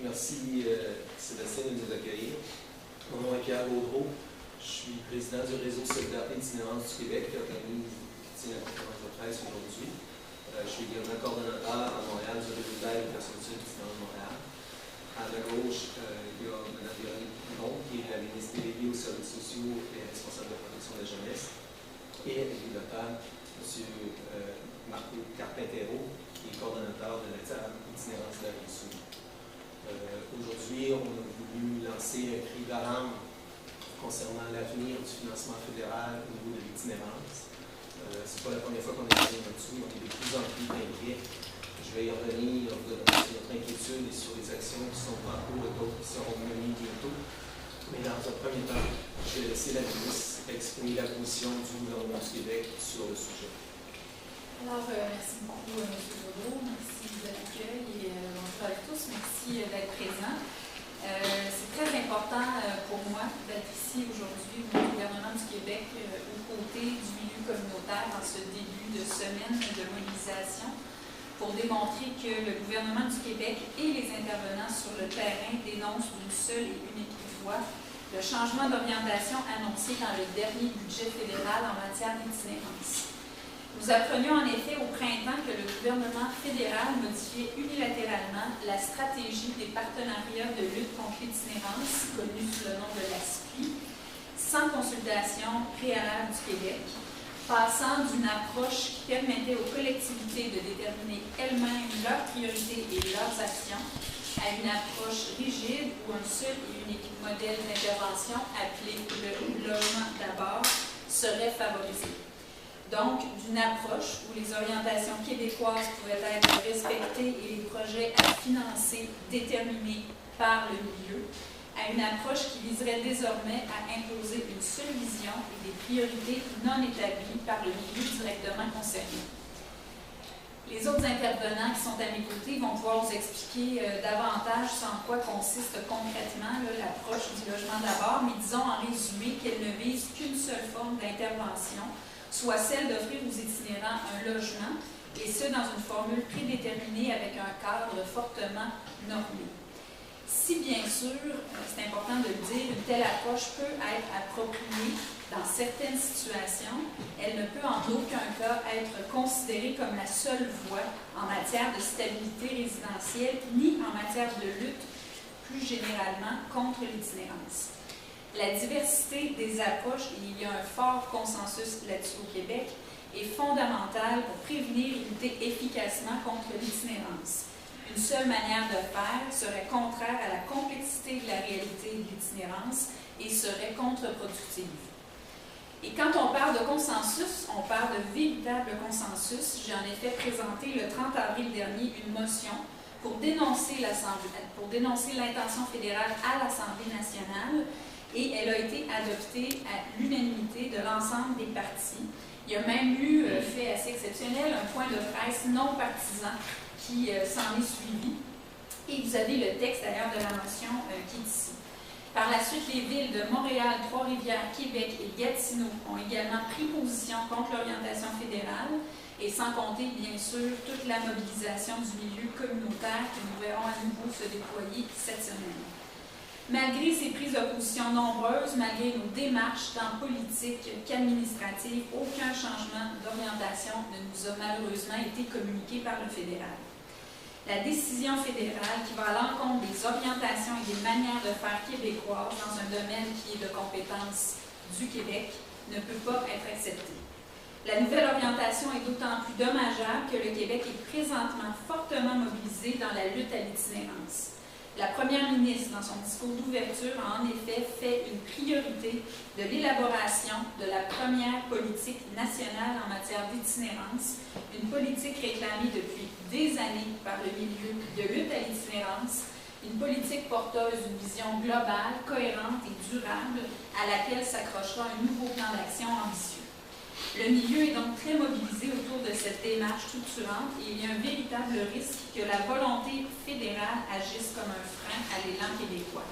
Merci Sébastien de nous accueillir. Mon nom est Pierre Gaudreau. Je suis président du réseau Solidarité Itinérance du Québec qui tient la conférence de presse aujourd'hui. Je suis également coordonnateur à Montréal du réseau d'aide et de la solution itinérante de Montréal. À ma gauche, il y a Mme Véronique Pivon, qui est la ministre déléguée aux services sociaux et responsable de la protection de la jeunesse. Et avec le docteur, M. Marco Carpintero, qui est coordonnateur de la itinérance de la Rive-Sud. Aujourd'hui, on a voulu lancer un cri d'alarme concernant l'avenir du financement fédéral au niveau de l'itinérance. Ce n'est pas la première fois qu'on est là-dessus, on est de plus en plus inquiets. Je vais y revenir sur notre inquiétude et sur les actions qui sont en cours et d'autres qui seront menées bientôt. Mais dans un premier temps, je vais laisser la ministre exprimer la position du gouvernement du Québec sur le sujet. Alors, merci beaucoup, M. Gaudreau. Merci de l'accueil et bonjour à tous. Merci d'être présent. C'est très important pour moi d'être ici aujourd'hui au gouvernement du Québec aux côtés du milieu communautaire dans ce début de semaine de mobilisation pour démontrer que le gouvernement du Québec et les intervenants sur le terrain dénoncent d'une seule et unique voix le changement d'orientation annoncé dans le dernier budget fédéral en matière d'itinérance. Nous apprenions en effet au printemps que le gouvernement fédéral modifiait unilatéralement la stratégie des partenariats de lutte contre l'itinérance, connue sous le nom de l'ASPI, sans consultation préalable du Québec, passant d'une approche qui permettait aux collectivités de déterminer elles-mêmes leurs priorités et leurs actions à une approche rigide où un seul et unique modèle d'intervention appelé le logement d'abord serait favorisé. Donc, d'une approche où les orientations québécoises pourraient être respectées et les projets à financer déterminés par le milieu, à une approche qui viserait désormais à imposer une seule vision et des priorités non établies par le milieu directement concerné. Les autres intervenants qui sont à mes côtés vont pouvoir vous expliquer davantage en quoi consiste concrètement l'approche du logement d'abord, mais disons en résumé qu'elle ne vise qu'une seule forme d'intervention, soit celle d'offrir aux itinérants un logement, et ce dans une formule prédéterminée avec un cadre fortement normé. Si bien sûr, c'est important de le dire, une telle approche peut être appropriée dans certaines situations, elle ne peut en aucun cas être considérée comme la seule voie en matière de stabilité résidentielle ni en matière de lutte plus généralement contre l'itinérance. La diversité des approches, et il y a un fort consensus là-dessus au Québec, est fondamentale pour prévenir et lutter efficacement contre l'itinérance. Une seule manière de faire serait contraire à la complexité de la réalité de l'itinérance et serait contre-productive. Et quand on parle de consensus, on parle de véritable consensus. J'ai en effet présenté le 30 avril dernier une motion pour dénoncer l'intention fédérale à l'Assemblée nationale et elle a été adoptée à l'unanimité de l'ensemble des partis. Il y a même eu, fait assez exceptionnel, un point de presse non partisan qui s'en est suivi. Et vous avez le texte d'ailleurs de la motion qui est ici. Par la suite, les villes de Montréal, Trois-Rivières, Québec et Gatineau ont également pris position contre l'orientation fédérale et sans compter, bien sûr, toute la mobilisation du milieu communautaire que nous verrons à nouveau se déployer cette semaine. Malgré ces prises de position nombreuses, malgré nos démarches tant politiques qu'administratives, aucun changement d'orientation ne nous a malheureusement été communiqué par le fédéral. La décision fédérale qui va à l'encontre des orientations et des manières de faire québécoises dans un domaine qui est de compétence du Québec ne peut pas être acceptée. La nouvelle orientation est d'autant plus dommageable que le Québec est présentement fortement mobilisé dans la lutte à l'itinérance. La première ministre, dans son discours d'ouverture, a en effet fait une priorité de l'élaboration de la première politique nationale en matière d'itinérance, une politique réclamée depuis des années par le milieu de lutte à l'itinérance, une politique porteuse d'une vision globale, cohérente et durable à laquelle s'accrochera un nouveau plan d'action ambitieux. Le milieu est donc très mobilisé autour de cette démarche structurante et il y a un véritable risque que la volonté fédérale agisse comme un frein à l'élan québécois.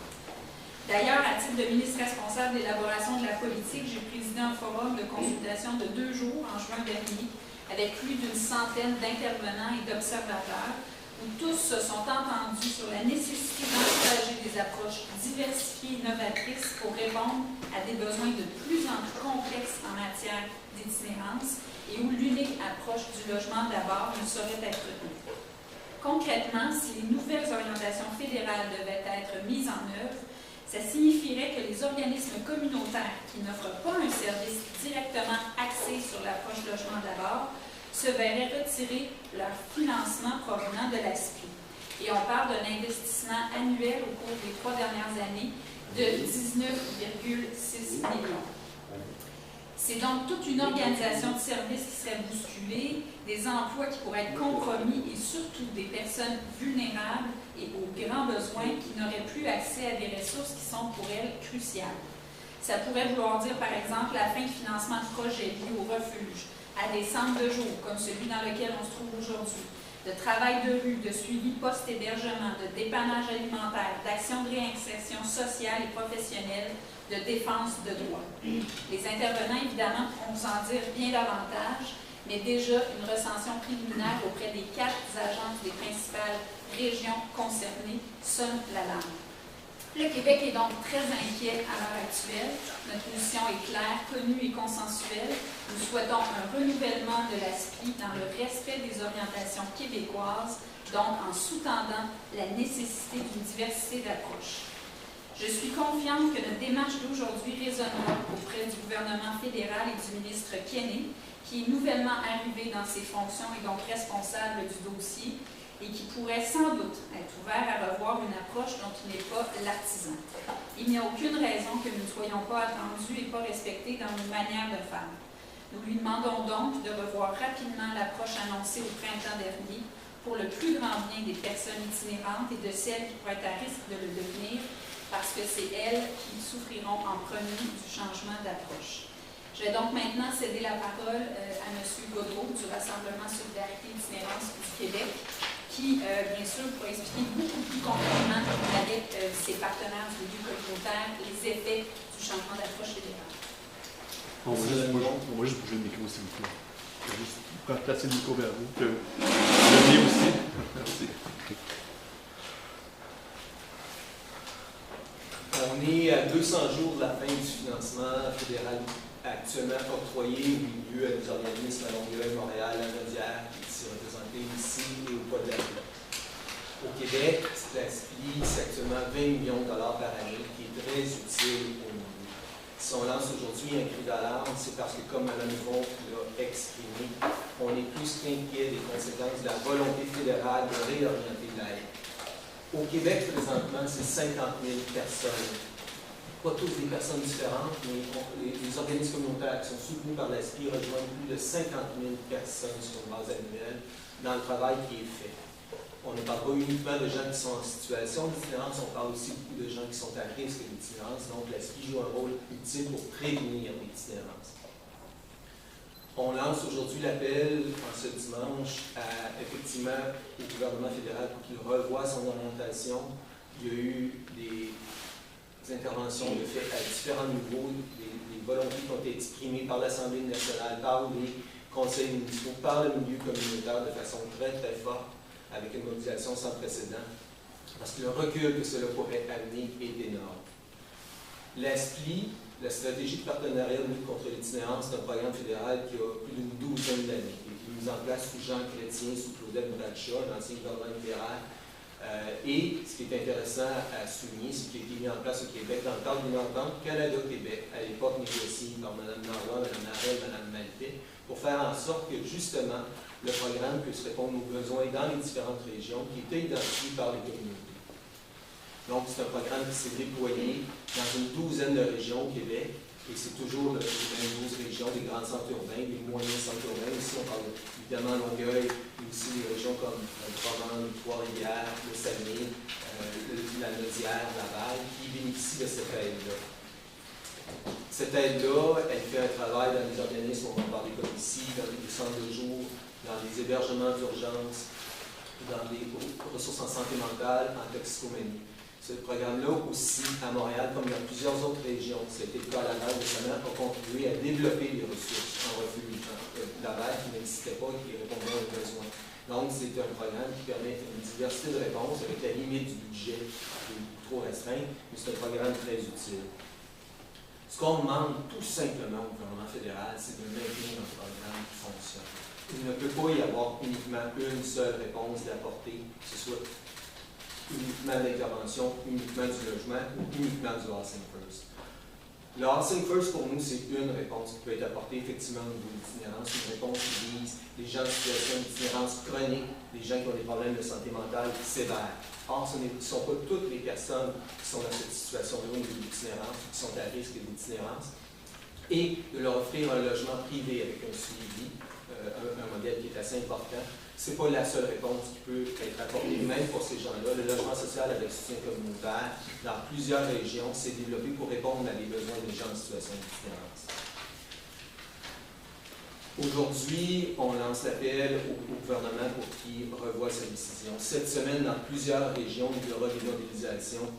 D'ailleurs, à titre de ministre responsable d'élaboration de la politique, j'ai présidé un forum de consultation de 2 jours en juin dernier avec plus d'une centaine d'intervenants et d'observateurs où tous se sont entendus sur la nécessité approches diversifiées et novatrices pour répondre à des besoins de plus en plus complexes en matière d'itinérance et où l'unique approche du logement d'abord ne saurait être retenue. Concrètement, si les nouvelles orientations fédérales devaient être mises en œuvre, ça signifierait que les organismes communautaires qui n'offrent pas un service directement axé sur l'approche logement d'abord se verraient retirer leur financement provenant de l'ASPI. Et on parle d'un investissement annuel au cours des 3 dernières années de 19,6 millions. C'est donc toute une organisation de services qui serait bousculée, des emplois qui pourraient être compromis et surtout des personnes vulnérables et aux grands besoins qui n'auraient plus accès à des ressources qui sont pour elles cruciales. Ça pourrait vouloir dire par exemple la fin de financement de projets liés au refuge, à des centres de jour comme celui dans lequel on se trouve aujourd'hui, de travail de rue, de suivi post-hébergement, de dépannage alimentaire, d'action de réinsertion sociale et professionnelle, de défense de droits. Les intervenants, évidemment, pourront vous en dire bien davantage, mais déjà une recension préliminaire auprès des 4 agences des principales régions concernées sonne l'alarme. Le Québec est donc très inquiet à l'heure actuelle. Notre position est claire, connue et consensuelle. Nous souhaitons un renouvellement de l'ASPI dans le respect des orientations québécoises, donc en sous-tendant la nécessité d'une diversité d'approches. Je suis confiante que notre démarche d'aujourd'hui résonnera auprès du gouvernement fédéral et du ministre Kenney, qui est nouvellement arrivé dans ses fonctions et donc responsable du dossier, et qui pourrait sans doute être ouvert à revoir une approche dont il n'est pas l'artisan. Il n'y a aucune raison que nous ne soyons pas attendus et pas respectés dans nos manières de faire. Nous lui demandons donc de revoir rapidement l'approche annoncée au printemps dernier pour le plus grand bien des personnes itinérantes et de celles qui pourraient être à risque de le devenir, parce que c'est elles qui souffriront en premier du changement d'approche. Je vais donc maintenant céder la parole à M. Gaudreault du Rassemblement Solidarité Itinérance du Québec, qui, bien sûr, pourra expliquer beaucoup plus concrètement avec ses partenaires du milieu communautaire les effets du changement d'approche fédérale. On va juste bouger le micro, s'il vous plaît. Je vais juste placer le micro vers vous. Le mien aussi. Merci. On est à 200 jours de la fin du financement fédéral actuellement octroyé au milieu à des organismes à Longueuil, Montréal, la Naudière, qui est représenté ici et au Pas-de-la-Ville. Au Québec, l'ASPI, c'est actuellement 20 millions de dollars par année, qui est très utile au milieu. Si on lance aujourd'hui un cri d'alarme, c'est parce que, comme Mme Yvon l'a exprimé, on est plus qu'inquiet des conséquences de la volonté fédérale de réorienter l'aide. Au Québec, présentement, c'est 50 000 personnes. Pas toutes des personnes différentes, mais les organismes communautaires qui sont soutenus par l'ASPI rejoignent plus de 50 000 personnes sur une base annuelle dans le travail qui est fait. On ne parle pas uniquement de gens qui sont en situation d'itinérance, on parle aussi beaucoup de gens qui sont à risque d'itinérance, donc l'ASPI joue un rôle utile pour prévenir l'itinérance. On lance aujourd'hui l'appel, en ce dimanche, effectivement au gouvernement fédéral pour qu'il revoie son orientation. Il y a eu des interventions de fait à différents niveaux, des volontés qui ont été exprimées par l'Assemblée nationale, par les conseils municipaux, par le milieu communautaire de façon très très forte, avec une mobilisation sans précédent, parce que le recul que cela pourrait amener est énorme. L'ASPI, la stratégie de partenariat de lutte contre l'itinérance, c'est un programme fédéral qui a plus d'une 12aine d'années, qui a été mis en place sous Jean Chrétien, sous Claudette Bradshaw, l'ancien gouvernement libéral. Et ce qui est intéressant à souligner, c'est qu'il a été mis en place au Québec dans le cadre d'une entente Canada-Québec, à l'époque négociée par Mme Marois, Mme Narel, Mme Maltais, pour faire en sorte que justement le programme puisse répondre aux besoins dans les différentes régions qui étaient identifiées par les communautés. Donc, c'est un programme qui s'est déployé dans une 12aine de régions au Québec, et c'est toujours les mêmes 12 régions, des grands centres urbains, des moyens centres urbains. Ici, on parle évidemment Longueuil, mais aussi des régions comme Provence, Trois-Rivières, le Saguenay, la Naudière, Laval, qui bénéficient de cette aide-là. Cette aide-là, elle fait un travail dans les organismes, on va en parler comme ici, dans les centres de jour, dans les hébergements d'urgence, dans les ressources en santé mentale, en toxicomanie. Ce programme-là aussi, à Montréal, comme dans plusieurs autres régions, c'était le cas à Laval récemment, a contribué à développer les ressources en refuge. Laval qui n'existait pas et qui répondait aux besoins. Donc, c'est un programme qui permet une diversité de réponses avec la limite du budget qui est trop restreinte, mais c'est un programme très utile. Ce qu'on demande tout simplement au gouvernement fédéral, c'est de maintenir un programme qui fonctionne. Il ne peut pas y avoir uniquement une seule réponse d'apporter, que ce soit uniquement d'intervention, uniquement du logement ou uniquement du Housing First. Le Housing First, pour nous, c'est une réponse qui peut être apportée effectivement au niveau de l'itinérance, une réponse qui vise les gens en situation d'itinérance chronique, les gens qui ont des problèmes de santé mentale sévères. Or, ce ne sont pas toutes les personnes qui sont dans cette situation-là au niveau de l'itinérance, qui sont à risque d'itinérance, et de leur offrir un logement privé avec un suivi, un modèle qui est assez important. Ce n'est pas la seule réponse qui peut être apportée, même pour ces gens-là. Le logement social avec soutien communautaire, dans plusieurs régions, s'est développé pour répondre à des besoins des gens en situation d'itinérance. Aujourd'hui, on lance l'appel au gouvernement pour qu'il revoie sa décision. Cette semaine, dans plusieurs régions, il y aura des mobilisations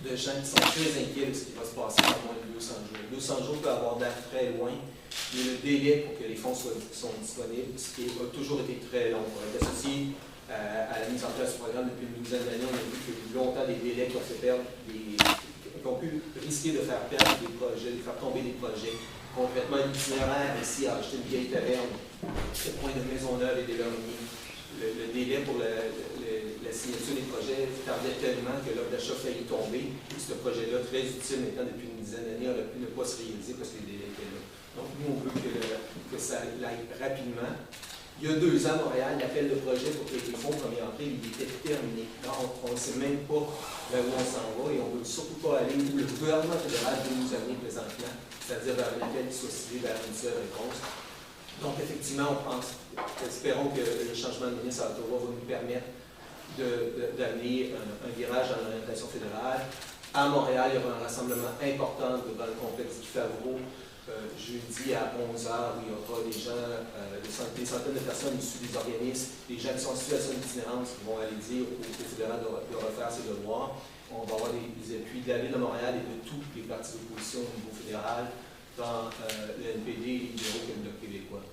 de gens qui sont très inquiets de ce qui va se passer dans moins de 200 jours. 200 jours peut avoir l'air très loin, mais le délai pour que les fonds sont disponibles, ce qui a toujours été très long. Pour être associé à la mise en place du programme depuis une douzaine d'années, on a vu qu'il y a eu longtemps des délais qui ont fait perdre qui ont pu risquer de faire perdre des projets, de faire tomber des projets. Concrètement, l'itinéraire ici a acheté une vieille taverne, au point de Maisonneuve et des Lormiers. Le délai pour la signature des projets tardait tellement que l'offre d'achat faillit tomber. Et ce projet-là, très utile maintenant depuis une dizaine d'années, aurait pu ne pas se réaliser parce que les délais étaient là. Donc, nous, on veut que ça aille rapidement. Il y a 2 ans, à Montréal, l'appel de projet pour que les fonds premiers entrées, il était terminé. Alors, on ne sait même pas vers où on s'en va et on ne veut surtout pas aller où le gouvernement fédéral veut nous amener présentement, c'est-à-dire vers un appel qui soit ciblé vers une seule réponse. Donc, effectivement, espérons que le changement de ministre à Ottawa va nous permettre d'amener un virage dans l'orientation fédérale. À Montréal, il y aura un rassemblement important dans le complexe du Favreau jeudi à 11h, où il y aura des gens, des centaines de personnes issues des organismes, des gens qui sont en situation d'itinérance qui vont aller dire au fédéral de refaire ses devoirs. On va avoir des appuis de la Ville de Montréal et de tous les partis d'opposition au niveau fédéral, tant le NPD, les libéraux que le Bloc québécois.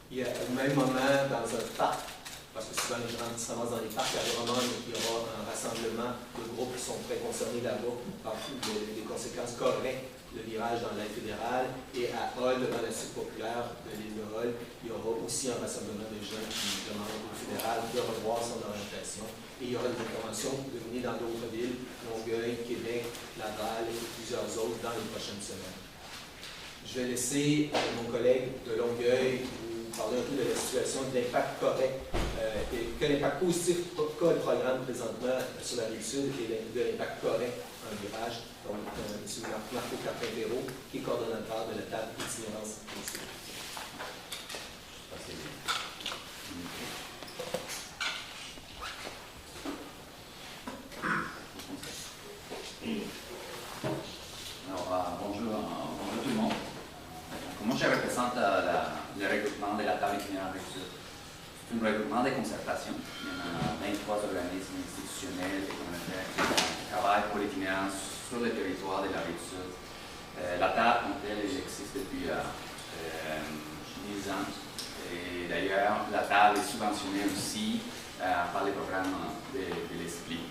Il y a au même moment, dans un parc, parce que souvent les gens se ramassent dans les parcs à Drummond, il y aura un rassemblement de groupes qui sont très concernés là-bas par les conséquences correctes de virage dans l'aide fédérale. Et à Hull, devant la suite populaire de l'île de Hull, il y aura aussi un rassemblement de gens qui demandent au fédéral de revoir son orientation. Et il y aura des interventions de venir dans d'autres villes, Longueuil, Québec, Laval et plusieurs autres dans les prochaines semaines. Je vais laisser mon collègue de Longueuil vous parler un peu de la situation, de l'impact correct, quel impact positif qu'a le programme présentement sur la Rive-Sud et de l'impact correct en virage. Donc, M. Marco Carpintero, qui est coordonnateur de la table d'itinérance. Alors, bonjour tout le monde. Moi, je représente le regroupement de la table itinérante Rive-Sud. C'est un regroupement de concertation. Il y en a 23 organismes institutionnels et communautaires qui travaillent pour l'itinérance sur le territoire de la Rive-Sud. La table, en telle, elle existe depuis 10 ans. Et d'ailleurs, la table est subventionnée aussi par les programmes de l'Esprit.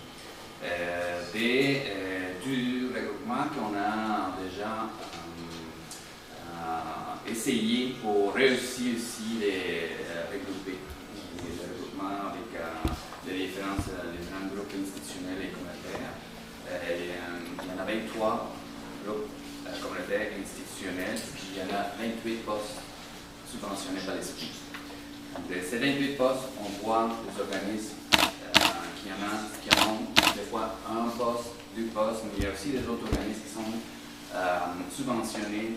Du regroupement qu'on a déjà essayé pour réussir aussi les regrouper. Le regroupement avec les différents groupes institutionnels et communautaires. Il y en a 23 groupes communautaires institutionnels, puis il y en a 28 postes subventionnés par l'Esprit. De ces 28 postes, on voit des organismes qui ont des fois un poste, 2 postes, mais il y a aussi des autres organismes qui sont subventionnés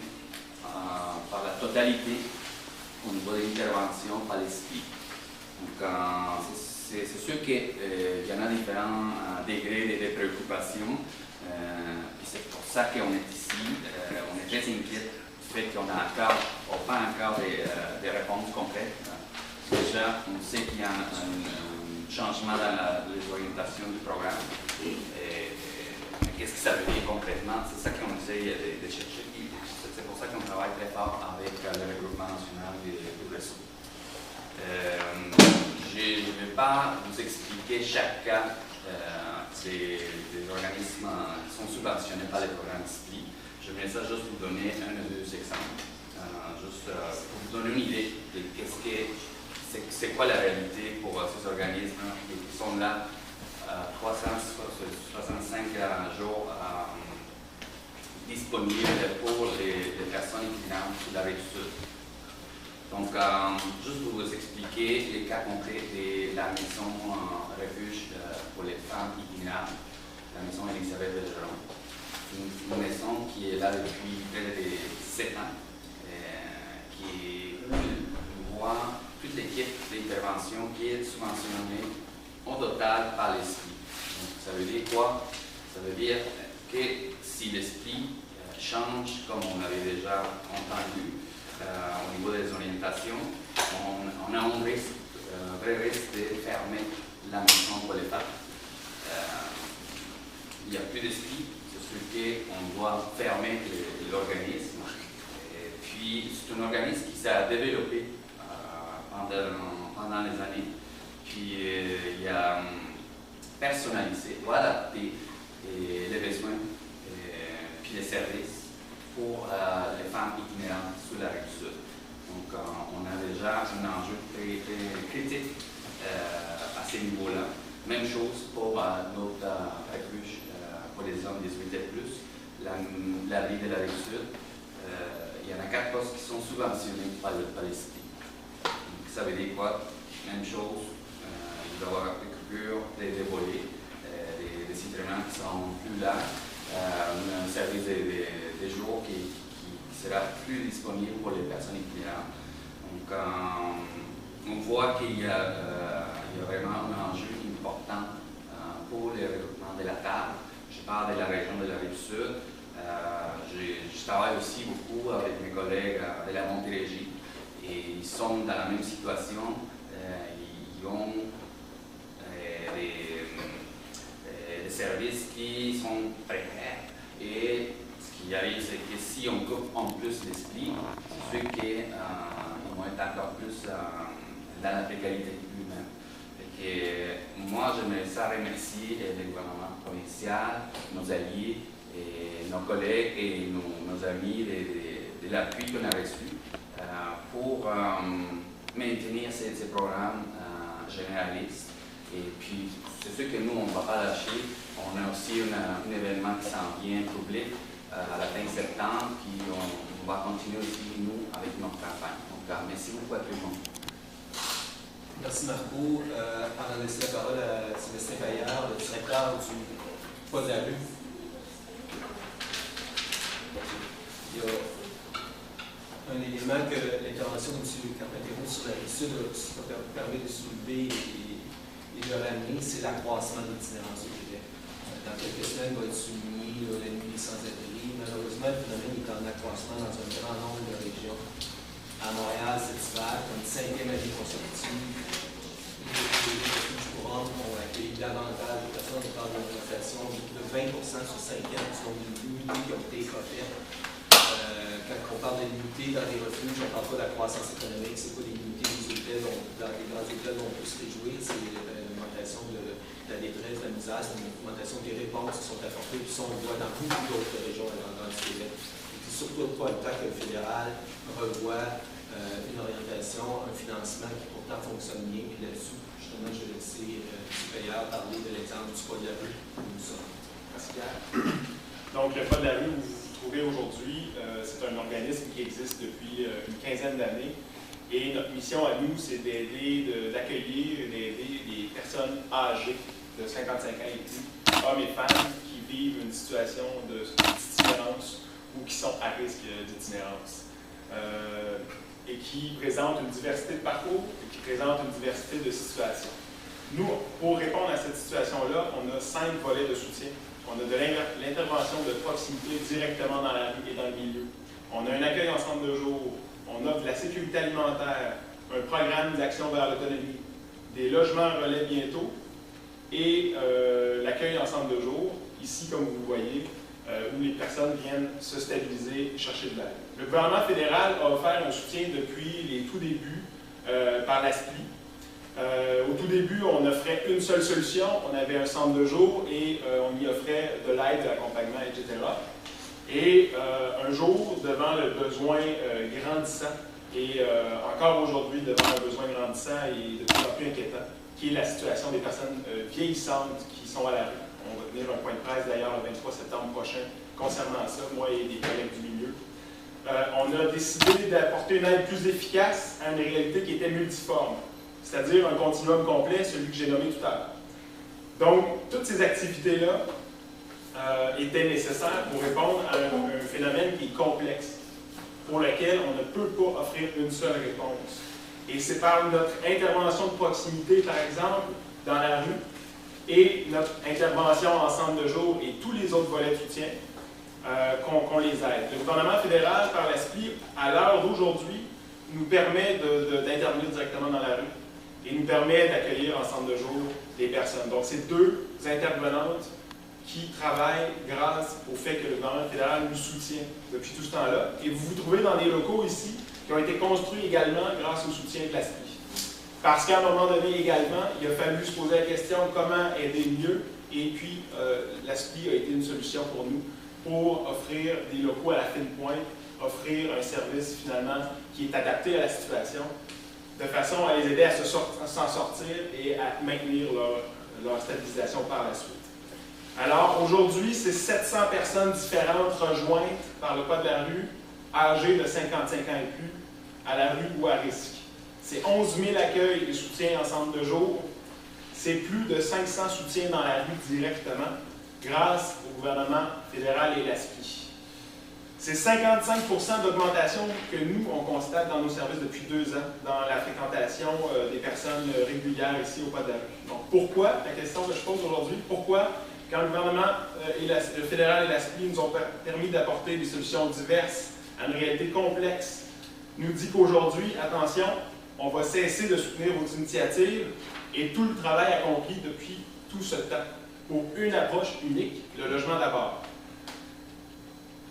par la totalité au niveau de l'intervention par l'Esprit. Donc, c'est sûr qu'il y en a différents degrés de préoccupation. Puis c'est pour ça qu'on est ici. On est très inquiet du fait qu'on n'a pas encore des réponses concrètes. Déjà, on sait qu'il y a un changement dans les orientations du programme. Mais qu'est-ce que ça veut dire concrètement? C'est ça qu'on essaie de chercher. C'est pour ça qu'on travaille très fort avec le regroupement national du réseau. vais pas vous expliquer chaque cas des organismes qui sont subventionnés par les programmes SPLI. Je vais ça juste vous donner un ou deux exemples, juste pour vous donner une idée de c'est quoi la réalité pour ces organismes qui sont là 365 jours disponibles pour les personnes itinérants sur la rive sud. Donc, juste pour vous expliquer les cas concrets de la maison refuge pour les femmes itinérantes, la maison Elisabeth Bergeron. Une maison qui est là depuis près de 7 ans, qui voit toute l'équipe d'intervention qui est subventionnée au total par l'esprit. Ça veut dire quoi? Ça veut dire que si l'esprit change, comme on avait déjà entendu, au niveau des orientations, on a un vrai risque de fermer la maison pour les femmes. Il n'y a plus d'esprit, c'est sûr qu'on doit fermer l'organisme. Et puis, c'est un organisme qui s'est développé pendant les années. Puis, il a personnalisé, ou adapté les besoins puis les services pour les femmes itinérantes sur la rive sud. Donc, on a déjà un enjeu très critique à ce niveau-là. Même chose pour notre refuge pour les hommes 18 et plus, la vie de la rive sud. Il y en a 4 postes qui sont subventionnés par l'esprit. Ça veut dire quoi? Même chose, il va y avoir une coupure des volets, des citernements qui sont plus là, un service des jours qui sera plus disponible pour les personnes itinérantes. Donc, on voit qu'il y a vraiment un enjeu important pour le recrutement de la table. Je parle de la région de la Rive-Sud. Je travaille aussi beaucoup avec mes collègues de la Montérégie et ils sont dans la même situation. Ils ont des services qui sont précaires et ce qui arrive, c'est que si on coupe en plus l'esprit, c'est sûr qu'ils vont être encore plus dans la précarité lui-même. Moi, j'aimerais ça remercier le gouvernement provincial, nos alliés, et nos collègues et nos amis de l'appui qu'on a reçu pour maintenir ces programmes généralistes. Et puis, c'est sûr que nous, on ne va pas lâcher. On a aussi un événement qui s'en vient public à la fin septembre, puis on va continuer aussi, nous, avec notre campagne. Donc, merci beaucoup à tout le monde. Merci Marco. Avant de laisser la parole à Sébastien Paillard, le directeur du poste de la rue. Il y a un élément que l'intervention de M. Carpentero sur la Rive-Sud permet de soulever et de ramener, c'est l'accroissement de l'itinérance au Québec. Dans quelques semaines, va être souligné la nuit des sans-abri. Malheureusement, le phénomène est en accroissement dans un grand nombre de régions. À Montréal, cet hiver, comme 5e année consécutive, les refuges courantes ont accueilli davantage de personnes. On parle d'une augmentation de 20% sur 5 ans, qui sont des unités qui ont été offertes. Quand on parle de l'unité dans les refuges, on ne parle pas de la croissance économique, c'est pas des unités des hôtels dans les grands hôtels dont on peut se réjouir, c'est l'augmentation de la détresse, de la misère, c'est une augmentation des réponses qui sont apportées, puis ça on le voit dans beaucoup d'autres régions dans le Québec. Et puis surtout pas le temps que le fédéral revoit une orientation, un financement qui pourtant fonctionne bien, et là-dessus, justement, je vais laisser M. Paillard parler de l'exemple du Pas de la rue où nous sommes. Merci Pierre. Donc, le Pas de la rue où vous vous trouvez aujourd'hui, c'est un organisme qui existe depuis une quinzaine d'années. Et notre mission à nous, c'est d'accueillir et d'aider des personnes âgées de 55 ans et plus, hommes et femmes, qui vivent une situation d'itinérance ou qui sont à risque d'itinérance. Et qui présentent une diversité de parcours et qui présentent une diversité de situations. Nous, pour répondre à cette situation-là, on a 5 volets de soutien. On a de l'intervention de proximité directement dans la rue et dans le milieu. On a un accueil en centre de jour. On offre de la sécurité alimentaire, un programme d'action vers l'autonomie, des logements relais bientôt et l'accueil en centre de jour, ici comme vous voyez, où les personnes viennent se stabiliser et chercher de l'aide. Le gouvernement fédéral a offert un soutien depuis les tout débuts par l'ASPLI Au tout début, on offrait une seule solution, on avait un centre de jour et on y offrait de l'aide, de l'accompagnement, etc. Et un jour, devant le besoin grandissant, et encore aujourd'hui, devant un besoin grandissant et de plus en plus inquiétant, qui est la situation des personnes vieillissantes qui sont à la rue. On va tenir un point de presse d'ailleurs le 23 septembre prochain concernant ça, moi et des collègues du milieu. On a décidé d'apporter une aide plus efficace à une réalité qui était multiforme, c'est-à-dire un continuum complet, celui que j'ai nommé tout à l'heure. Donc, toutes ces activités-là étaient nécessaires pour répondre à un phénomène qui est complexe, pour lequel on ne peut pas offrir une seule réponse. Et c'est par notre intervention de proximité, par exemple, dans la rue, et notre intervention en centre de jour et tous les autres volets de soutien, qu'on les aide. Le gouvernement fédéral, par l'ASPI, à l'heure d'aujourd'hui, nous permet d'intervenir directement dans la rue et nous permet d'accueillir en centre de jour des personnes. Donc, c'est deux intervenantes qui travaillent grâce au fait que le gouvernement fédéral nous soutient depuis tout ce temps-là. Et vous vous trouvez dans des locaux ici qui ont été construits également grâce au soutien de l'ASPI. Parce qu'à un moment donné également, il a fallu se poser la question comment aider mieux, et puis l'ASPI a été une solution pour nous pour offrir des locaux à la fine pointe, offrir un service finalement qui est adapté à la situation, de façon à les aider à s'en sortir et à maintenir leur stabilisation par la suite. Alors aujourd'hui, c'est 700 personnes différentes rejointes par le pas de la rue, âgées de 55 ans et plus, à la rue ou à risque. C'est 11 000 accueils et soutiens en centre de jour. C'est plus de 500 soutiens dans la rue directement, grâce au gouvernement fédéral et l'ASPI. C'est 55 % d'augmentation que nous, on constate dans nos services depuis 2 ans, dans la fréquentation des personnes régulières ici au pas de la rue. Donc pourquoi, la question que je pose aujourd'hui, pourquoi, quand le gouvernement le fédéral et l'ASPI nous ont permis d'apporter des solutions diverses à une réalité complexe, nous dit qu'aujourd'hui, attention, on va cesser de soutenir vos initiatives et tout le travail accompli depuis tout ce temps pour une approche unique, le logement d'abord.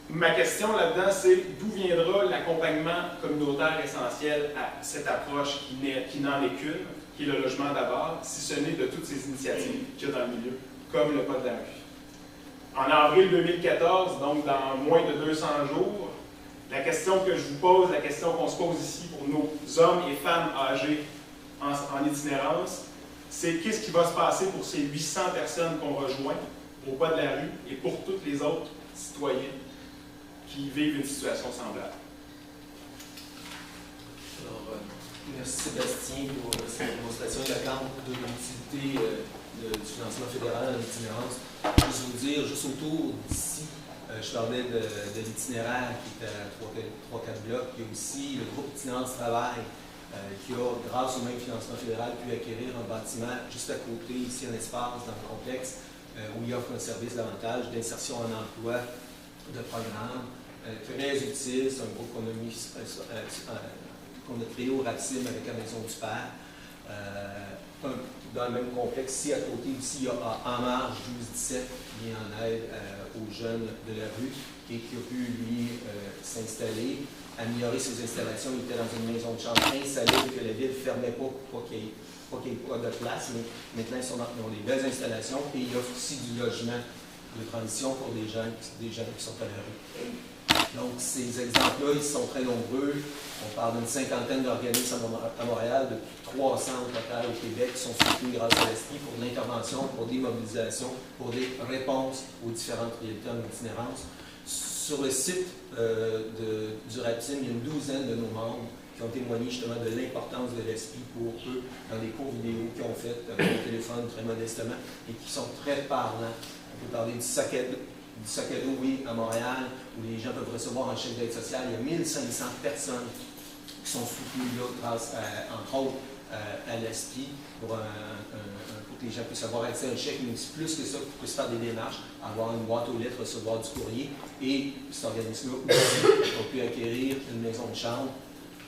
Ma question là-dedans, c'est d'où viendra l'accompagnement communautaire essentiel à cette approche qui n'en est qu'une, qui est le logement d'abord, si ce n'est de toutes ces initiatives qu'il y a dans le milieu, comme le pas de la rue. En avril 2014, donc dans moins de 200 jours, la question que je vous pose, la question qu'on se pose ici pour nos hommes et femmes âgés en itinérance, c'est qu'est-ce qui va se passer pour ces 800 personnes qu'on rejoint au pas de la rue et pour tous les autres citoyens qui vivent une situation semblable. Alors, merci Sébastien pour cette démonstration éloquente de l'utilité du financement fédéral en itinérance. Juste vous dire, juste autour d'ici, je parlais de l'itinéraire qui est à 3-4 blocs. Il y a aussi le groupe Itinérance Travail qui a, grâce au même financement fédéral, pu acquérir un bâtiment juste à côté, ici en espace, dans le complexe, où il offre un service davantage d'insertion en emploi, de programme. Très utile, c'est un groupe qu'on a créé au RAPSIM avec la Maison du Père. Dans le même complexe, ici à côté, aussi, il y a En Marche 12-17 qui vient en aide aux jeunes de la rue et qui a pu, lui, s'installer, améliorer ses installations. Il était dans une maison de chambre insalubre que la ville ne fermait pas pour qu'il n'y ait pas de place, mais maintenant ils ont des belles installations et il offre aussi du logement de transition pour des gens qui sont à la rue. Donc, ces exemples-là, ils sont très nombreux. On parle d'une 50aine d'organismes à Montréal, de plus de 300 au total au Québec, qui sont soutenus grâce à l'ASPI pour de l'intervention, pour des mobilisations, pour des réponses aux différentes réalités en itinérance. Sur le site du RAPSIM, il y a une douzaine de nos membres qui ont témoigné justement de l'importance de l'ASPI pour eux dans des cours vidéo qu'ils ont fait avec le téléphone très modestement et qui sont très parlants. On peut parler du sac à dos, oui, à Montréal, où les gens peuvent recevoir un chèque d'aide sociale. Il y a 1500 personnes qui sont soutenues là grâce, entre autres, à l'ASPI pour que les gens puissent avoir accès à un chèque, mais plus que ça, pour puissent faire des démarches, avoir une boîte aux lettres, recevoir du courrier. Et cet organisme-là aussi a pu acquérir une maison de chambre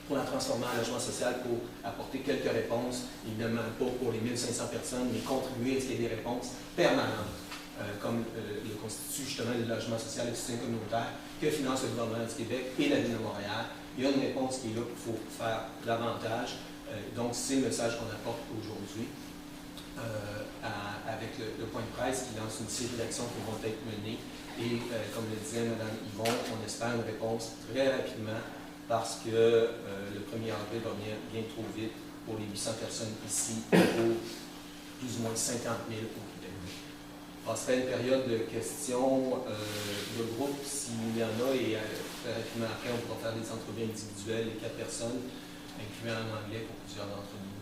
pour la transformer en logement social pour apporter quelques réponses, évidemment pas pour les 1500 personnes, mais contribuer à ce qu'il y ait des réponses permanentes. Comme le constitue justement le logement social et le soutien communautaire que finance le gouvernement du Québec et la Ville de Montréal. Il y a une réponse qui est là qu'il faut faire davantage. Donc, c'est le message qu'on apporte aujourd'hui avec le point de presse qui lance une série d'actions qui vont être menées. Et comme le disait Mme Yvon, on espère une réponse très rapidement parce que le 1er avril va bien trop vite pour les 800 personnes ici, pour plus ou moins 50 000 au Québec. On passerait une période de questions de groupe s'il y en a, et très rapidement après, on pourra faire des entrevues individuelles, les 4 personnes, incluant en anglais pour plusieurs d'entre nous.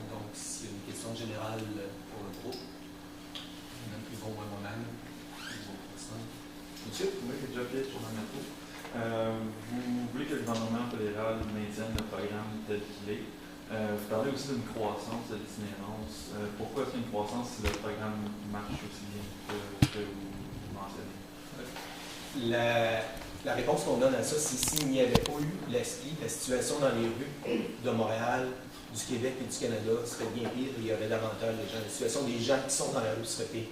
Donc, s'il y a une question générale pour le groupe, Mme Yvon ou moi-même, les autres personnes. Monsieur? Oui, déjà pièce sur la métro. Vous voulez que le gouvernement fédéral maintienne le programme tel qu'il est. Vous parlez aussi d'une croissance de l'itinérance. Pourquoi est-ce qu'il y a une croissance si le programme marche aussi bien que vous mentionnez? La réponse qu'on donne à ça, c'est s'il n'y avait pas eu la situation dans les rues de Montréal, du Québec et du Canada serait bien pire, il y aurait davantage de gens. La situation des gens qui sont dans la rue serait pire.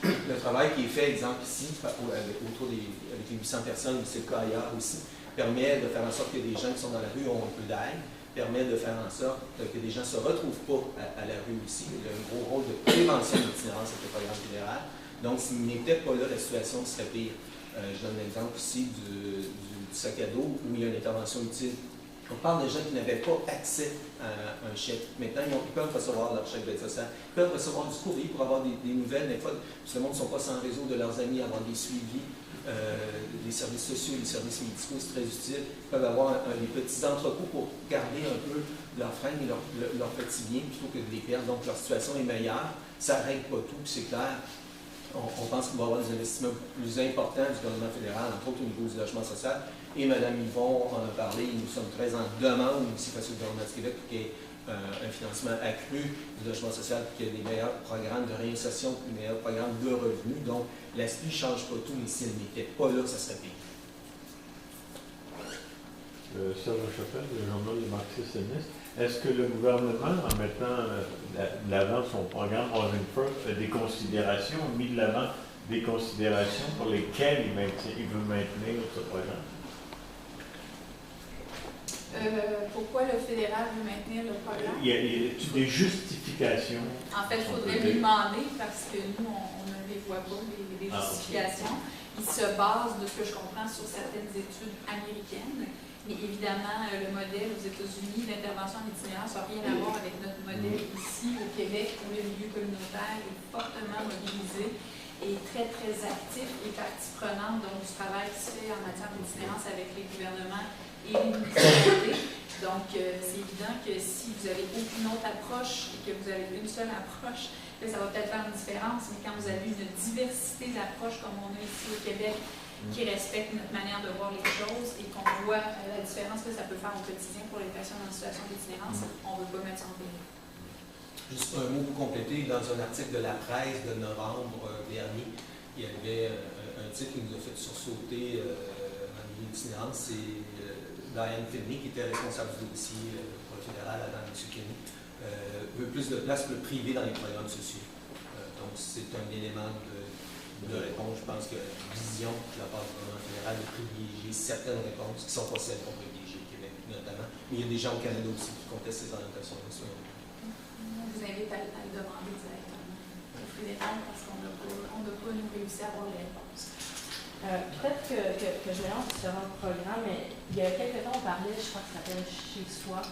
Le travail qui est fait, exemple ici, autour avec les 800 personnes, mais c'est le cas ailleurs aussi, permet de faire en sorte que des gens qui sont dans la rue ont un peu d'aide, permet de faire en sorte que des gens ne se retrouvent pas à la rue aussi. Il y a un gros rôle de prévention de l'itinérance avec le programme fédéral. Donc, s'il n'était pas là, la situation serait pire. Je donne l'exemple ici du sac à dos où il y a une intervention utile. On parle de gens qui n'avaient pas accès à un chèque. Maintenant, ils peuvent recevoir leur chèque d'aide sociale. Ils peuvent recevoir du courrier pour avoir des nouvelles. Des fois, tout le monde ne sont pas sans réseau de leurs amis, avoir des suivis, des services sociaux, des services médicaux, c'est très utile. Ils peuvent avoir des petits entrepôts pour garder un peu leurs fringues et leurs petits biens plutôt que de les perdre. Donc, leur situation est meilleure. Ça ne règle pas tout, c'est clair. On pense qu'il va y avoir des investissements plus importants du gouvernement fédéral, entre autres au niveau du logement social. Et Mme Yvon en a parlé, nous sommes très en demande aussi face au gouvernement du Québec pour qu'il y ait un financement accru du logement social, pour qu'il y ait des meilleurs programmes de réinsertion, des meilleurs programmes de revenus. Donc, l'ASPI ne change pas tout, mais si elle n'était pas là, ça serait pire. Serge Chapelle, le journal des marxistes-léninistes. Est-ce que le gouvernement, en mettant de l'avant son programme Housing First, a des considérations, mis de l'avant des considérations pour lesquelles il veut maintenir ce programme? Pourquoi le fédéral veut maintenir le programme? Y a-t-il des justifications? En fait, il faudrait lui demander, parce que nous, on ne les voit pas, les justifications. Il se base, de ce que je comprends, sur certaines études américaines. Mais évidemment, le modèle aux États-Unis, l'intervention en itinérance n'a rien à voir avec notre modèle ici au Québec, où le milieu communautaire est fortement mobilisé et très, très actif et partie prenante donc, du travail qui se fait en matière d'itinérance avec les gouvernements et les municipalités. Donc, c'est évident que si vous n'avez aucune autre approche et que vous avez une seule approche, là, ça va peut-être faire une différence, mais quand vous avez une diversité d'approches comme on a ici au Québec, qui respecte notre manière de voir les choses et qu'on voit la différence que ça peut faire au quotidien pour les personnes en situation d'itinérance, on ne veut pas mettre ça en péril. Juste un mot pour compléter, dans un article de la presse de novembre dernier, il y avait un titre qui nous a fait sursauter en milieu d'itinérance, c'est Diane Finley, qui était responsable du dossier pour le fédéral avant M. Kenny, veut plus de place pour le privé dans les programmes sociaux. Donc c'est un élément de réponse. Je pense que la vision de la part du gouvernement fédéral de privilégier certaines réponses qui ne sont pas celles qu'on privilégie au Québec, notamment. Mais il y a des gens au Canada aussi qui contestent ces orientations-là. On vous invite à le demander directement au fédéral parce qu'on n'a pas nous réussi à avoir les réponses. Peut-être que je mélange différents programmes, mais il y a quelques temps, on parlait, je crois que ça s'appelle Chez Soi.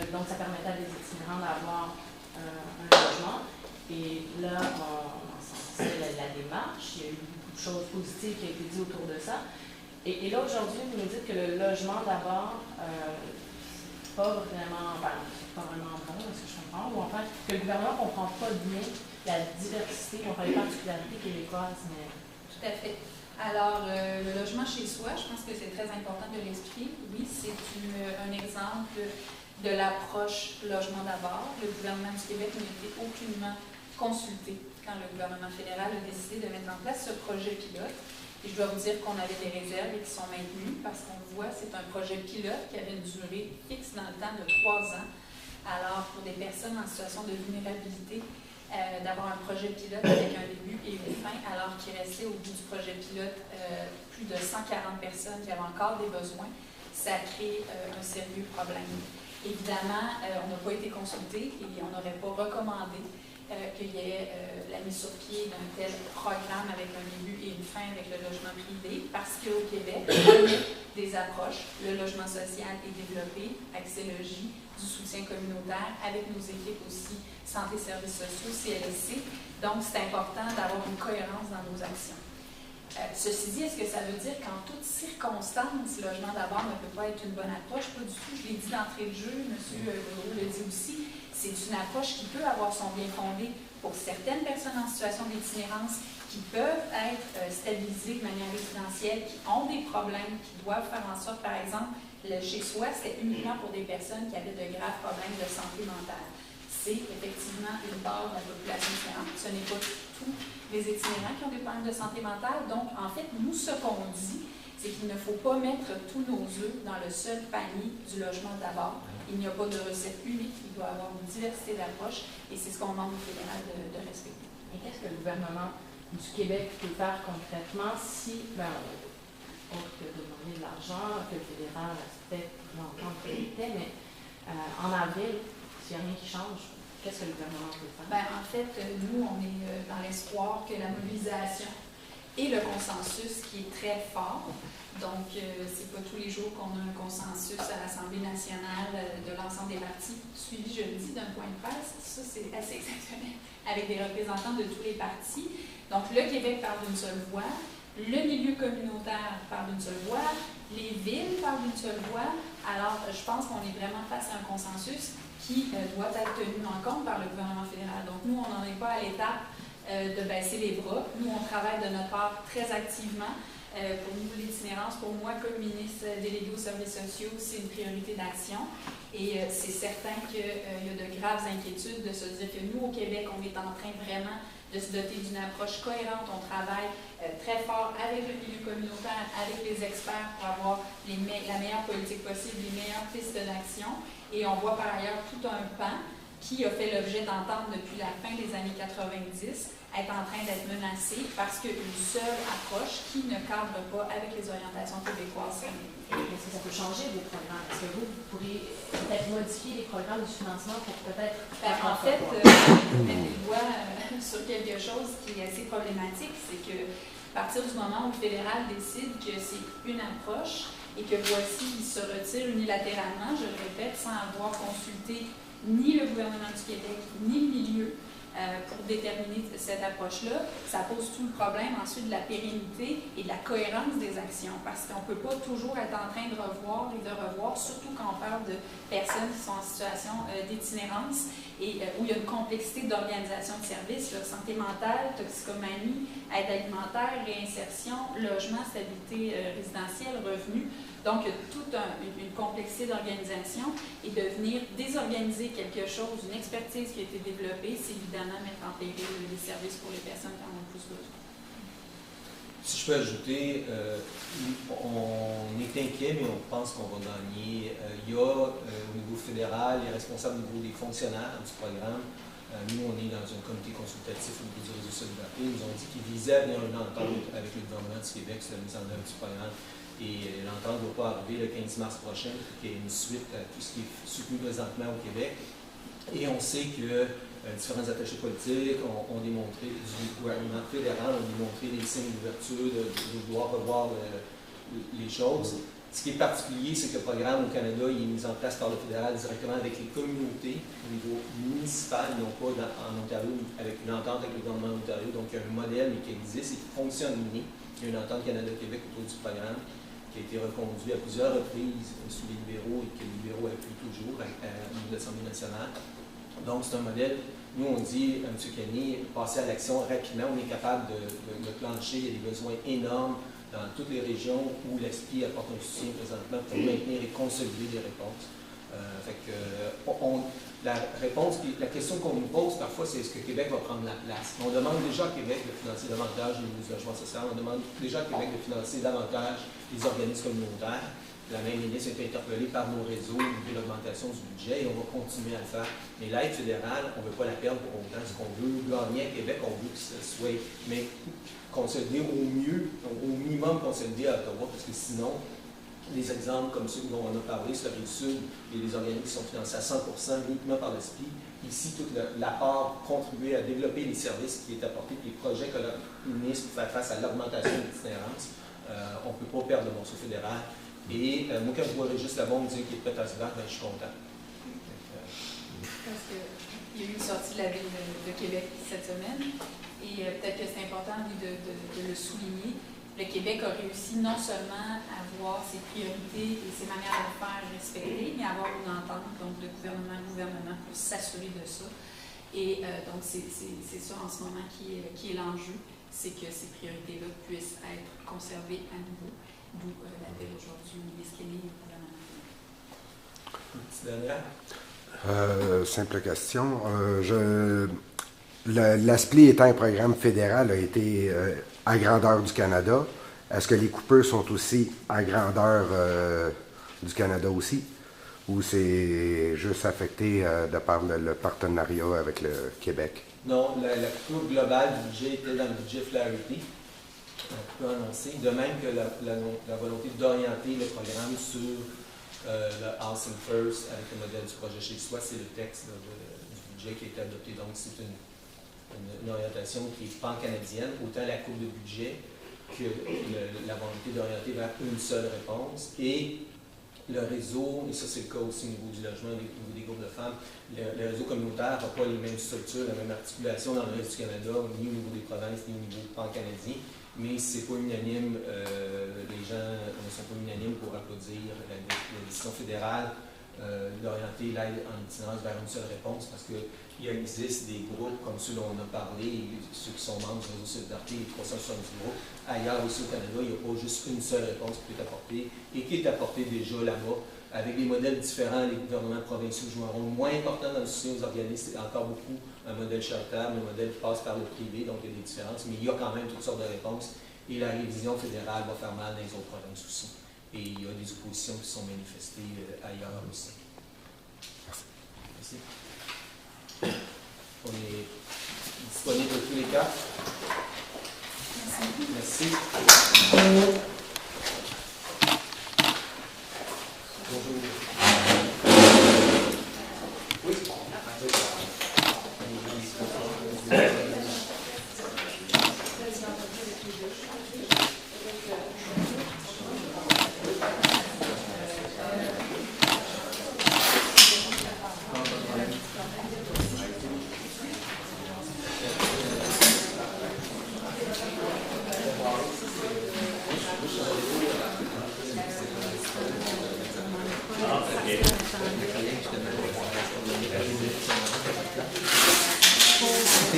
Donc, ça permettait à des itinérants d'avoir un logement. Et là, c'est la démarche, il y a eu beaucoup de choses positives qui ont été dites autour de ça. Et là, aujourd'hui, vous nous dites que le logement d'abord, c'est pas vraiment bon, est-ce que je comprends? Ou en fait, que le gouvernement ne comprend pas bien la diversité, on parle des particularités québécoises, mais... Tout à fait. Alors, le logement chez soi, je pense que c'est très important de l'expliquer. Oui, c'est un exemple de l'approche logement d'abord. Le gouvernement du Québec n'a été aucunement consulté quand le gouvernement fédéral a décidé de mettre en place ce projet pilote. Et je dois vous dire qu'on avait des réserves et qui sont maintenues parce qu'on voit c'est un projet pilote qui avait une durée fixe dans le temps de 3 ans. Alors, pour des personnes en situation de vulnérabilité, d'avoir un projet pilote avec un début et une fin, alors qu'il restait au bout du projet pilote plus de 140 personnes qui avaient encore des besoins, ça crée un sérieux problème. Évidemment, on n'a pas été consulté et on n'aurait pas recommandé qu'il y ait la mise sur pied d'un tel programme avec un début et une fin avec le logement privé, parce qu'au Québec, on a des approches. Le logement social est développé, Accès Logis, du soutien communautaire, avec nos équipes aussi, santé, services sociaux, CLSC. Donc, c'est important d'avoir une cohérence dans nos actions. Ceci dit, est-ce que ça veut dire qu'en toute circonstance, le logement d'abord ne peut pas être une bonne approche? Pas du tout. Je l'ai dit d'entrée de jeu, M. Legault le dit aussi. C'est une approche qui peut avoir son bien fondé pour certaines personnes en situation d'itinérance qui peuvent être stabilisées de manière résidentielle, qui ont des problèmes, qui doivent faire en sorte, par exemple, le chez-soi, c'était uniquement pour des personnes qui avaient de graves problèmes de santé mentale. C'est effectivement une part de la population itinérante. Ce n'est pas tous les itinérants qui ont des problèmes de santé mentale. Donc, en fait, nous, ce qu'on dit, c'est qu'il ne faut pas mettre tous nos œufs dans le seul panier du logement d'abord. Il n'y a pas de recette unique, il doit y avoir une diversité d'approches et c'est ce qu'on demande au fédéral de respecter. Et qu'est-ce que le gouvernement du Québec peut faire concrètement si, autre que de demander de l'argent, que le fédéral respecte l'entente qu'il était, mais en avril, s'il n'y a rien qui change, qu'est-ce que le gouvernement peut faire? En fait, nous, on est dans l'espoir que la mobilisation et le consensus qui est très fort. Donc, c'est pas tous les jours qu'on a un consensus à l'Assemblée nationale de l'ensemble des partis, suivi, je le dis, d'un point de presse. Ça, c'est assez exceptionnel, avec des représentants de tous les partis. Donc, le Québec parle d'une seule voix, le milieu communautaire parle d'une seule voix, les villes parlent d'une seule voix. Alors, je pense qu'on est vraiment face à un consensus qui doit être tenu en compte par le gouvernement fédéral. Donc, nous, on n'en est pas à l'étape de baisser les bras. Nous, on travaille de notre part très activement. Pour nous, l'itinérance, pour moi, comme ministre délégué aux services sociaux, c'est une priorité d'action. Et c'est certain qu'il y a de graves inquiétudes de se dire que nous, au Québec, on est en train vraiment de se doter d'une approche cohérente. On travaille très fort avec le milieu communautaire, avec les experts pour avoir la meilleure politique possible, les meilleures pistes d'action. Et on voit par ailleurs tout un pan qui a fait l'objet d'ententes depuis la fin des années 90, être en train d'être menacé parce qu'une seule approche qui ne cadre pas avec les orientations québécoises. Est-ce que ça peut changer vos programmes? Est-ce que vous pourriez peut-être modifier les programmes du financement pour peut-être... En fait, vous mettez le doigt sur quelque chose qui est assez problématique, c'est que à partir du moment où le fédéral décide que c'est une approche et que voici, il se retire unilatéralement, je le répète, sans avoir consulté ni le gouvernement du Québec, ni le milieu pour déterminer cette approche-là, ça pose tout le problème ensuite de la pérennité et de la cohérence des actions, parce qu'on ne peut pas toujours être en train de revoir et de revoir, surtout quand on parle de personnes qui sont en situation d'itinérance et où il y a une complexité d'organisation de services, là, santé mentale, toxicomanie, aide alimentaire, réinsertion, logement, stabilité résidentielle, revenus. Donc, il y a toute une complexité d'organisation et de venir désorganiser quelque chose, une expertise qui a été développée, c'est évidemment mettre en péril les services pour les personnes qui en ont plus besoin. Si je peux ajouter, on est inquiet, mais on pense qu'on va gagner. Il y a au niveau fédéral, les responsables au niveau des fonctionnaires du programme. Nous, on est dans un comité consultatif au niveau du réseau Solidarité. Ils nous ont dit qu'ils visaient à venir une entente avec le gouvernement du Québec sur la mise en œuvre du programme. Et l'entente ne va pas arriver le 15 mars prochain, qui est une suite à tout ce qui est soutenu présentement au Québec. Et on sait que différents attachés politiques ont démontré, du gouvernement fédéral ont démontré des signes d'ouverture, de vouloir revoir les choses. Ce qui est particulier, c'est que le programme au Canada il est mis en place par le fédéral directement avec les communautés au niveau municipal, non pas en Ontario, avec une entente avec le gouvernement d'Ontario. Donc, il y a un modèle qui existe et qui fonctionne bien. Il y a une entente Canada-Québec autour du programme qui a été reconduit à plusieurs reprises sous les libéraux et que les libéraux appuient toujours au niveau de l'Assemblée nationale. Donc, c'est un modèle. Nous, on dit, M. Kenny, passer à l'action rapidement. On est capable de plancher. Il y a des besoins énormes dans toutes les régions où l'ESPI apporte un soutien présentement pour maintenir et consolider les réponses. La question qu'on nous pose parfois, c'est est-ce que Québec va prendre la place? On demande déjà à Québec de financer davantage les logements sociaux. On demande déjà à Québec de financer davantage les organismes communautaires. La même ministre est interpellée par nos réseaux au niveau de l'augmentation du budget et on va continuer à le faire. Mais l'aide fédérale, on ne veut pas la perdre pour autant. Ce qu'on veut gagner à Québec, on veut que ce soit consolidé au mieux, au minimum consolidé à Ottawa, parce que sinon, des exemples comme ceux dont on a parlé sur la Rive-Sud, il y a des organismes qui sont financés à 100% uniquement par le SPI. Ici, tout l'apport contribuer à développer les services qui est apporté, les projets que le ministre fait face à l'augmentation de l'itinérance. On ne peut pas perdre le morceau fédéral. Et moi, quand je vois juste la bombe dire qu'il est prêt à se battre, ben, je suis content. Parce qu'il y a eu une sortie de la Ville de Québec cette semaine, et peut-être que c'est important de le souligner. Le Québec a réussi non seulement à avoir ses priorités et ses manières de faire respectées, mais à avoir une entente donc, de gouvernement à gouvernement pour s'assurer de ça. Et donc, c'est ça en ce moment qui est l'enjeu, c'est que ces priorités-là puissent être conservées à nouveau, d'où l'appel aujourd'hui au ministre Kenny et au gouvernement. Simple question. L'ASPLI étant un programme fédéral a été à grandeur du Canada. Est-ce que les coupeurs sont aussi à grandeur du Canada aussi? Ou c'est juste affecté de par le partenariat avec le Québec? Non, la coupure globale du budget était dans le budget Flaherty, on peut annoncer. De même que la volonté d'orienter le programme sur le Housing First avec le modèle du projet chez soi, c'est le texte du budget qui a été adopté. Donc, c'est une orientation qui est pan-canadienne, autant la coupe de budget que la volonté d'orienter vers une seule réponse. Et le réseau, et ça c'est le cas aussi au niveau du logement, au niveau des groupes de femmes, le réseau communautaire n'a pas les mêmes structures, la même articulation dans le reste du Canada, ni au niveau des provinces, ni au niveau pan-canadien, mais c'est pas unanime, les gens ne sont pas unanimes pour applaudir la décision fédérale d'orienter l'aide en itinérance vers une seule réponse, parce qu'il existe des groupes comme ceux dont on a parlé, ceux qui sont membres du réseau Solidarité, les 370 groupes. Ailleurs aussi au Canada, il n'y a pas juste une seule réponse qui peut être apportée et qui est apportée déjà là-bas, avec des modèles différents. Les gouvernements provinciaux jouent un rôle moins important dans le soutien aux organismes. C'est encore beaucoup un modèle charitable, un modèle qui passe par le privé, donc il y a des différences, mais il y a quand même toutes sortes de réponses. Et la révision fédérale va faire mal dans les autres provinces aussi. Et il y a des oppositions qui sont manifestées ailleurs aussi. Merci. On est disponible de tous les cas. Merci. Bonjour. Oui.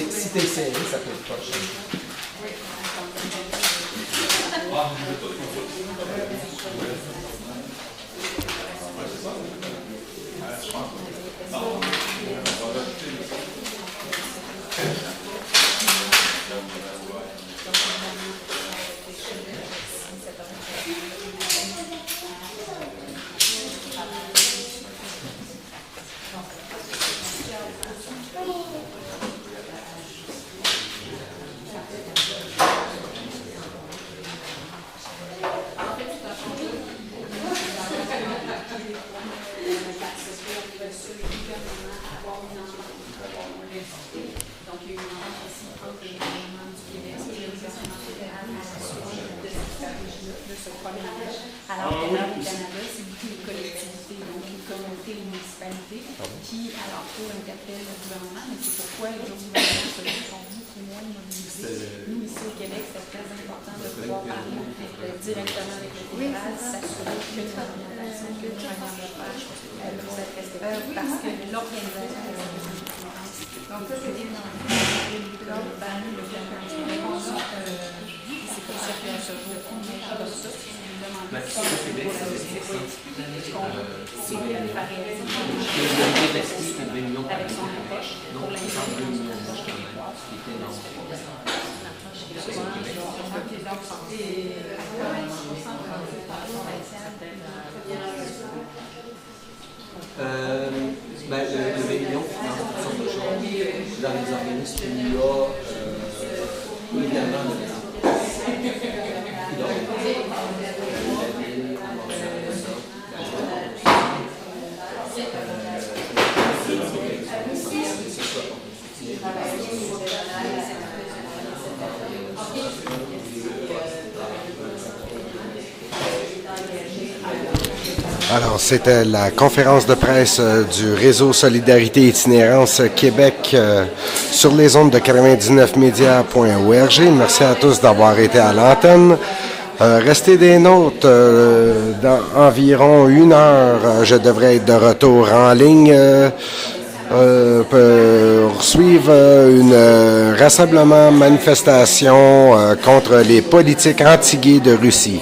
Si t'es serré, ça peut être proche. Alors que là, au Canada, c'est beaucoup les collectivités, donc les communautés, les municipalités, qui, à leur tour, interpellent le gouvernement, mais c'est pourquoi les autres gouvernements sont beaucoup moins mobilisés. Nous, ici au Québec, c'est très important de pouvoir parler directement avec le fédéral, s'assurer que l'orientation que nous avons de faire puisse être respectée, parce que l'organisation de la donc ça, c'est des noms. Le ban, le gouvernement, c'est pour ça que ce jour, on est à ça. C'est lui qui va réaliser avec son approche pour l'instant. Le 20 millions finance toutes sortes de choses. Dans les organismes, il y a également de Alors, c'était la conférence de presse du réseau Solidarité Itinérance Québec sur les ondes de 99media.org. Merci à tous d'avoir été à l'antenne. Restez des nôtres. Dans environ 1 heure, je devrais être de retour en ligne pour suivre un rassemblement, manifestation contre les politiques anti-gays de Russie.